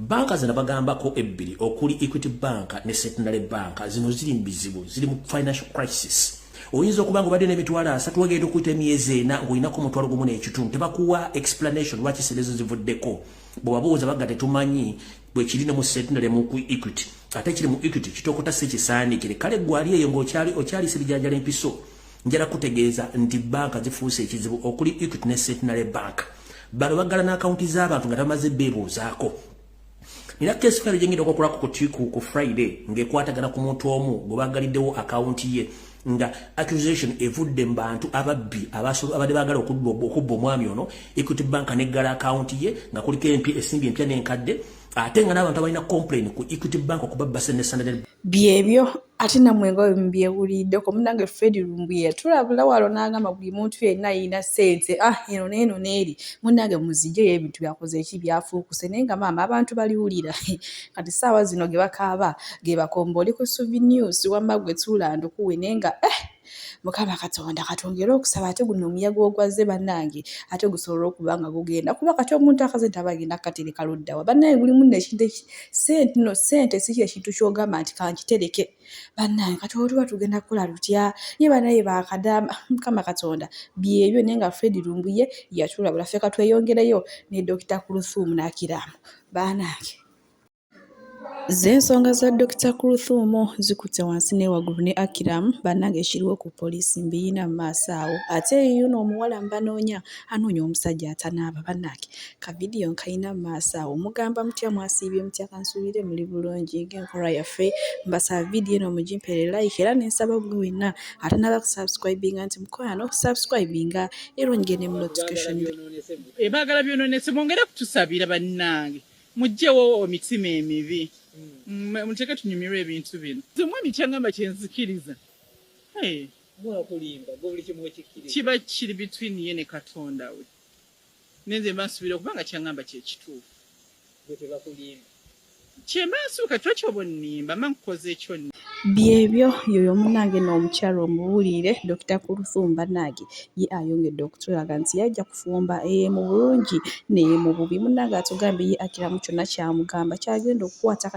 banka zina bagambako ebbiri okuli Equity Bank ne Centenary Bank zino ziri mbizibu ziri mu financial crisis. Oyinza okuba nga obadde n'emitwalo 3 wagenda okuyita emyezi 4 ng'olinako omutwalo gumu n'ekitundu tebakuwa explanation lwaki serezo zivuddeko bw'obabuuza bagga tetumanyi bwe kiri ne mu Centenary mu Equity ate kiri mu Equity kitokota si kisaanidikire kale gwali eyo ng'okyali sibijajala empiso njala kutegeeza nti banka zifuuse ekizibu okuli Equity ne Centenary Bank bano baggala n'akawunti z'abantu nga tamaze beebuuzaako. Nina kesi file jengida kwa ku Friday ngekwatagana ku muntu omu gobaggaliddewo akawunti ye nga accusation evudde mbantu ababbi abadde baagala okubba omwami ono Equity Bank neggala akawunti ye nga kuliko esimbi empya n'enkadde ate nga n'abantu abalina complain ku Equity Bank okubba ne Standard byebyo ate namwe nga mbyewuliddeko munange Fred Lumbuye tulabula walo n'agamba buli muntu yenna ayina ssente eno n'eno n'eri munange muzijje ebintu byakoze eki byafuukuse naye nga maama abantu baliwulira kati ssaawa zino ge bakaaba ge bakomboli ku Suvi News wamma gwe tuulanda okuwe naye nga Mukama Katonda katongera okusaba ate guno omuyaga ogwazze bannange ate gusobola okuba nga gugenda kuba kati omuntu akaze tabagenda katereka luddawa bannange buli munne ekintu sente si ekintu ky'ogamba nti kankitereke bannange kati olwo tugenda kukola tutya ye banaye bakadama Mukama Katonda byebyo naye nga Fred Lumbuye yatulabula ffe katweyongereyo ne Dr. Kuluthum n'Acram bannange. Zensonga za Dr. Kuluthum zikutte wansi ne waggulu ne Acram bannange ekiriwo ku poliisi mbiyina mu maaso awo ate yuno omuwala mbanoonya anoonya omusajja atanaaba bannange ka vidiyo nkayina mu maaso awo mugamba mutya mwasiibye mutya kansuubire muli bulungi ng'enkola yaffe mbasaba vidiyo eno mugimpere like era nensaba bwe wenna atanaba kusubscribinga nti mukwano subscribinga era ongene mu notification ebaagala byonoonese mwongere kutusabira bannange mujjewo emitima emibi muteeke tunyumirwe ebintu bino tumwe emityangamba kyenzikiriza kiba kiri between ye ne Katonda we nenze mbasuubira okubanga kyangamba kyekituufu kyembasuuka twakyobonnimba mankukoze ekyo byebyo yoyo munange n'omukyalo omuwulire Dr. Kuluthum bannange ye ayongedde okutulaga nti yajja kufumba mu bulungi naye mu bubi munange atugambye ye Acram kyonna kyamugamba kyagenda okukwata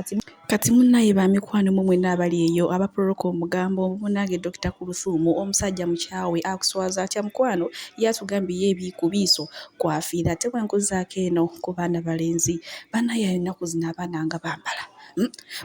kati munnaye bamikwano mu mwenna abali eyo abaproloka omugambo munange Dr. Kuluthum omusajja mukyawe akuswaza atya mukwano yatugambye ye ebikubiiso kwafiira ate bwenkuzaako eno ku baana balenzi bannaye ennaku zino abaana nga bambala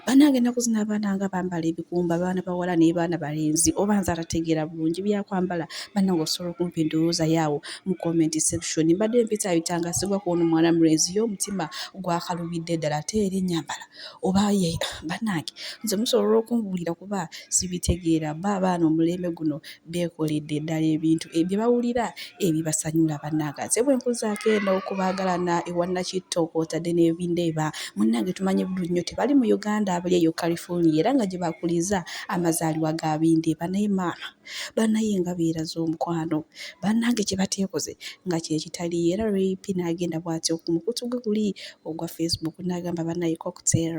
bannange ennaku zino abaana nga bambala ebikumba baana bawala ne baana balenzi oba nze atategeera bulungi byakwambala bannange osobola okumpa endowooza yaawo mu comment section mbadde mpitabitangasibwa kuono mwana mulenzi y'omutima gwakalubidde ddala ate era ennyambala oba ye bannange nze musobola okumbuulira kuba sibitegeera abaana omulembe guno beekoledde ddala ebintu ebyo bawulira ebibasanyula bannange ate bwe nkuzaako eno okubaagalana ewannakitto kwotadde n'ebindeeba munnange tumanyi bulungi nnyo tebali mu Uganda abali eyo California era nga gye bakuliza amazaalibwa ga bindeeba naye maama bannaye nga beeraza omukwano bannange kye bateekoze nga kyekitali era rape n'agenda bw'atyo ku mukutu gwe guli ogwa Facebook n'agamba bannaye cocktail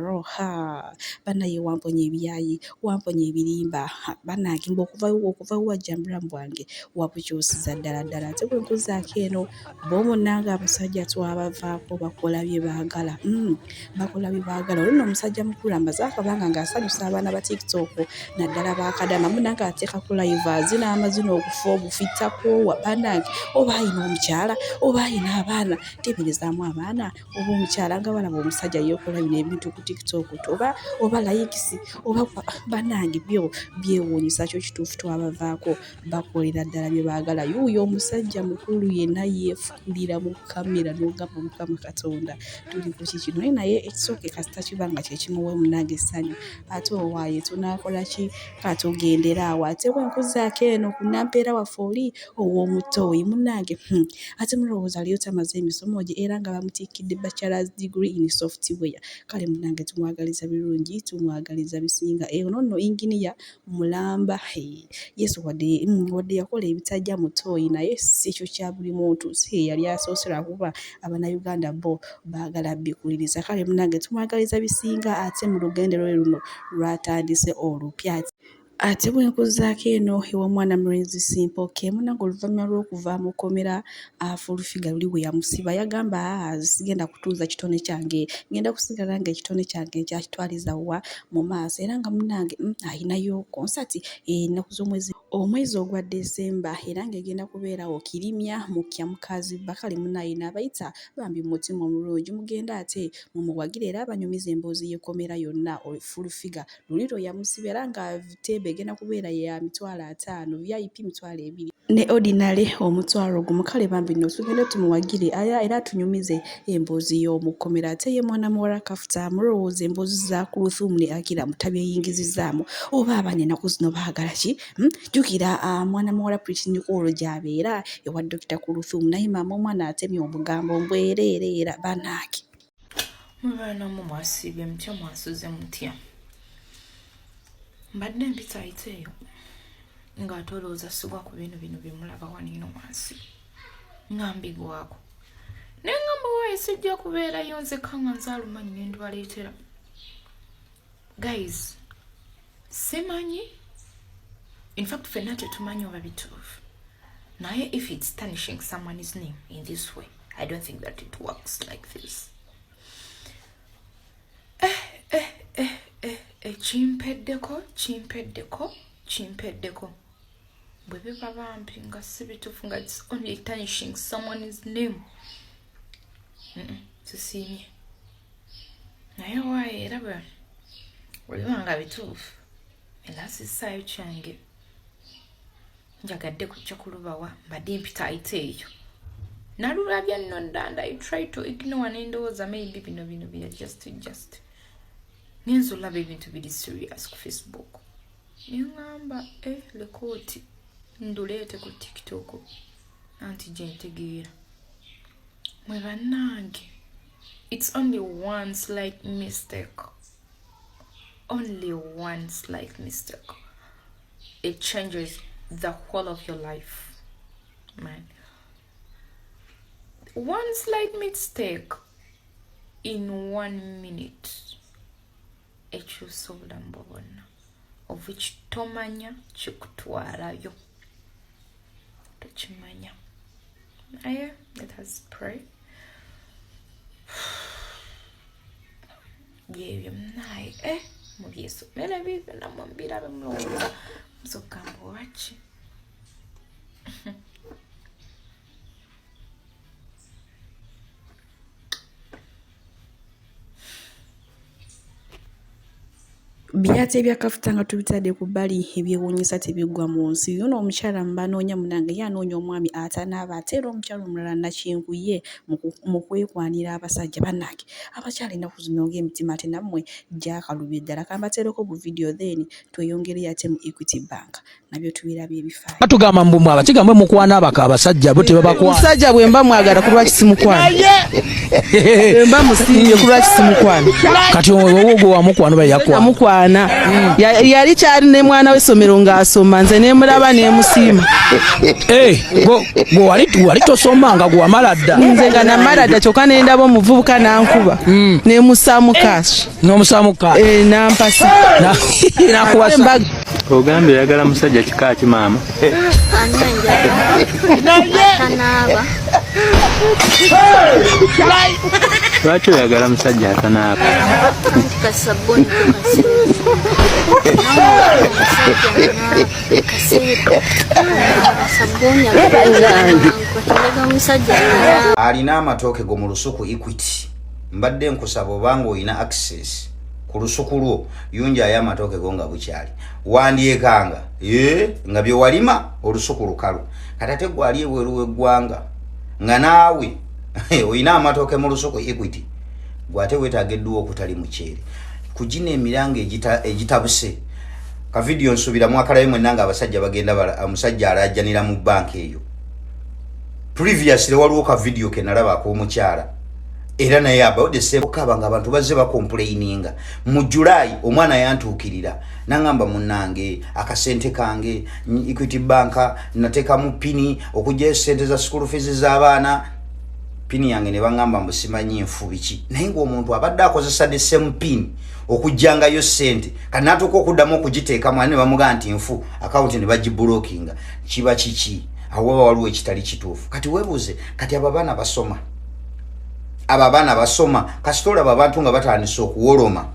bannaye wamponya ebyayi wamponya ebirimba bannange okuva wajja mu bulamu bwange wabukyusiza ddala ddala ate bwe nkuzaako eno b'omunnange abasajja twabavaako bakola bye baagala bakola bye baagala olwo omusajja mukulu amazaakabanga ng'asanyusa abaana ba TikTok naddala baakadama munange ateekako live azina amazina okufa obufittakowa bannange oba ayina omukyala oba ayina abaana teberezaamu abaana oba omukyala nga balaba omusajja yeekola bino ebintu ku TikTok oba likes oba bannange byewuunyisa kyo kituufu twabavaako bakolera ddala bye baagala yuuyo omusajja mukulu yenna yeefukulira mu kamera n'ogamba Mukama Katonda tuli ku kikino naye ekisooke kasita kiba nga kyekimuwe munange essanyu ate owaaye tunaakola ki katugendera awo ate bwe nkuzaako eno ku nampeera waffe oli ow'omutooyi munange ate mulowooza liyo tamaze emisomo gye era nga bamutiikidde bachelor's degree in software kale munange tumwagaliza birungi tumwagaliza bisinga eno nno inginiya mulamba yesu wadde yakola ebitajja mutooyi naye si kyo kya buli muntu si yali asoosera kuba abannayuganda bo baagala bbikuliriza kale munange tumwagaliza bisinga ate mu lugendo lwe luno lwatandise olupya Ate bwe nkuzaako eno ewa mwana mulenzi Simpoke munange oluvannyuma lw'okuva mu kkomera Full-Figure luli bwe yamusiba yagamba sigenda kutuuza kitone kyange ngenda kusigala nga ekitone kyange kyakitwaliza wa mu maaso era nga munange ayinayo konsati ennaku omwezi ogwa Desemba era ng'egenda kubeerawo Kirimya mu Kyamukazi Bakali munnaye n'abayita bambi mutima omulungi mugenda ate mumuwagire era abanyumiza emboozi y'ekkomera yonna Full-Figure luli lwe yamusiba era nga Tebe egenda kubeera ya mitwalo 5 VIP mitwalo 2 ne ordinary omutwalo gumu kale bambi nno tugende tumuwagire era tunyumize emboozi y'omu kkomera ate ye mwana muwala kafuta mulowooza emboozi za kuluthum ne Acram tabyeyingizizaamu oba abana ennaku zino baagala ki jjukira mwana muwala Pretty Nicole gy'abeera ewa Dr. Kuluthum naye maama omwana atemye obugambo mbwereere era banaaki mwana mu mwasibye mutya mwasuze mutya mbadde mpita iteeyo ng'atolooza sigwa ku bino bimulaba wanino wansi ngambigwako naye ngamba waaye sijja kubeerayo nzekka nga nzaalumanyi ne ndwaleetera guys simanyi in fact ffenna tetumanyi oba bituufu naye if it's tarnishing someone's name in this way I don't think that it works like this chimpeddeko bwe biba bambi nga si bituufu nga it's only tarnishing someone's name tusiimye naye waaye era bwe oliba nga bituufu era sissaayo kyange njagadde kujja kulubawa mbadde mpita ayite eyo nalulabya nno ndanda I try to ignore n'endowooza maybe bino bya just ninza olaba ebintu biri serious ku Facebook ningamba lekooti nduleete ku TikTok anti gyentegeera mwe bannange it's only one slight mistake it changes the whole of your life man one slight mistake in 1 minute ekyusa obulamu bwonna of which tomanya kikutwalayo tokimanya naye let us pray byebyo naye mubyesomera bibyo namwe mbirabe mulowooza musogamba waki byate byakafuta nga tubitadde ku bbali ebyewuunyisa tebiggwa mu nsi yuno omukyala mbanoonya munange ye anoonya omwami atanaaba ate era omukyala omulala nakinguye mu kwekwanira abasajja bannange abakyala ennaku zino ng'emitima ate nammwe gyakalubye ddala kambateereko bu vidiyo then tweyongereyo ate mu Equity Bank nabyo tubirabye ebifaayo batugamba mbumwe abakigambwe mukwana abaka abasajja bo tebabakwana omusajja bwe mba mwagala kulwa kisimukwana mba musinge kulwa kisimukwana kati owogo wamukwana ba yakwana yali kyali ne mwana w'essomero ng'asoma nze ne mulaba ne musiima go wali tosoma nga gwamala dda nze nga namala dda kyokka ne ndaba omuvubuka n'ankuba ne musaamu kaasi n'omusaamu kaasi nampasa nakuwasa ogambye oyagala musajja kika ki maama atanaaba lwaki oyagala musajja atanaaba kasabuni alina amatooke go mu lusuku Equity mbadde nkusaba obanga oyina access ku lusuku lwo yunjayo amatooke go nga bukyali wandyekanga nga bye walima olusuku lukalu katate gwali ebweru w'eggwanga nga naawe oyina amatooke mu lusuku Equity gwate weetaaga edduwa okutali mukyere kugina emiranga egitabuse ka video nsubiramu akalayo mwenna nga abasajja bagenda omusajja alajjanira mu banka eyo previously waliwo ka video ke nalaba ak'omukyala era naye abawudd sebukaba nga abantu bazze bakomplaininga mu July omwana yantuukirira nangamba munnange akasente kange Equity Bank nateeka mu pini okujja sente za school fees z'abaana pini yange ne bangamba mbusimanyi nfu biki naye ng'omuntu abadde akozesa the same pin okujjangayo ssente kati n'atuuka okuddamu okugiteeka mwana ne bamugamba nti nfu akawunti ne bagibulookinga kiba kiki awo waba waliwo ekitali kituufu kati weebuuze kati abo abaana basoma kasita olaba abantu nga batandise okuwoloma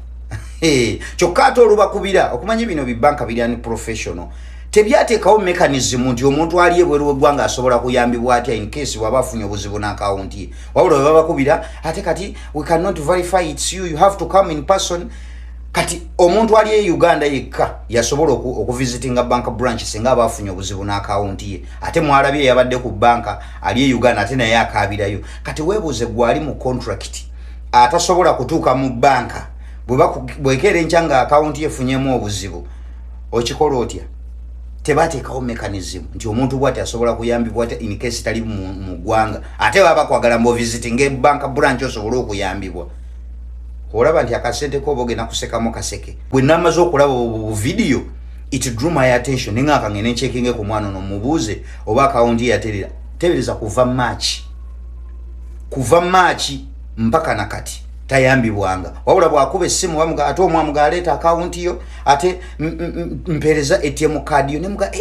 kyokka ate olubakubira okumanya bino bibanka biri ani professional tebyateekawo mechanism nti omuntu ali ebweru w'eggwanga asobola kuyambibwa atya in case waba afunye obuzibu n'akawunti ye wabula bwe babakubira ate kati we cannot verify it's you have to come in person kati omuntu ali e Uganda yekka yasobola okuvisitinga bank branch singa aba afunye obuzibu n'akawunti ye ate mwalabye yabadde ku banka ali e Uganda ate naye akaabirayo kati weebuuze gwali mu contract atasobola kutuuka mu banka bwekera enkya nga akawunti ye efunyemu obuzibu okikola otya tebateekawo mechanism nti omuntu bw'ati asobola kuyambibwa in case tali mu ggwanga ate baba kwagala mbo visiting e bank branch osobola okuyambibwa olaba nti akasente ko boge nakusekamu kaseke bwe namaze okulaba video it drew my attention ningaka ngene checking ku mwana no mubuze oba akawunti yaterera tebereza kuva March mpaka nakati tayambibwanga wabula bwakuba essimu bamuga ate omwamuga aleta akawunti yo ate mpereza ATM card yo nemuga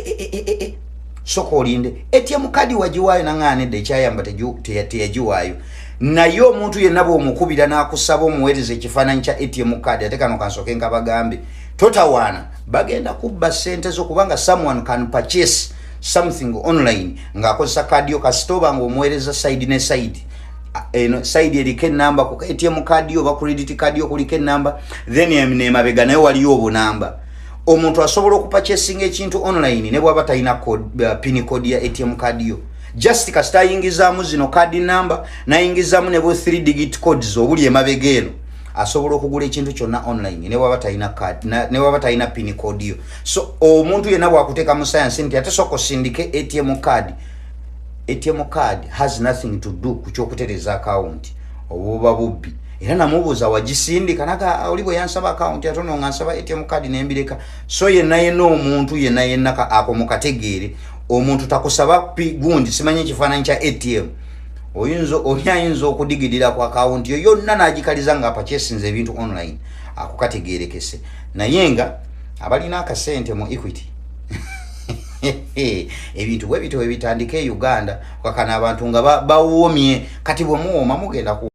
soko olinde ATM card wajiwayo nanganedde ekyayamba teyajiwayo naye omuntu yenna bw'omukubira n'akusaba omuweereza ekifaananyi kya ATM card ate kano kansoke nga bagambe totawaana bagenda kubba ssente zo kubanga someone can purchase something online ng'akozesa card yo kasitoba ng'omuweereza side ne side side eriko enamba ku ATM card yo oba credit card yo kuliko enamba then emabega naye waliyo obunamba omuntu asobola okupurchasinga ekintu online ne bw'aba talina pin code ya ATM card yo just kasita ayingizaamu zino card number nayingizaamu ne 3 digit codes obuli emabega eno asobola okugula ekintu kyonna online ne bw'aba talina card ne bw'aba talina pin code yo so omuntu yenna bw'akuteeka mu science nti ate soko sindike ATM card has nothing to do ku kyokutereza account obuba bubbi era namubuuza wagisindika naga oli bwe yansaba account atono ngansaba ATM card nembireka so yenna omuntu yenna ako mukategeere omuntu takusaba gundi simanyi ekifaananyi kya ATM oyinza okudigidira ku account yo yonna n'agikaliza nga purchasinze ebintu online akukategeerekese naye nga abalina akasente mu Equity ebintu bwe bitandika e Uganda kakana abantu nga bawomye kati bwe muwoma mugenda ku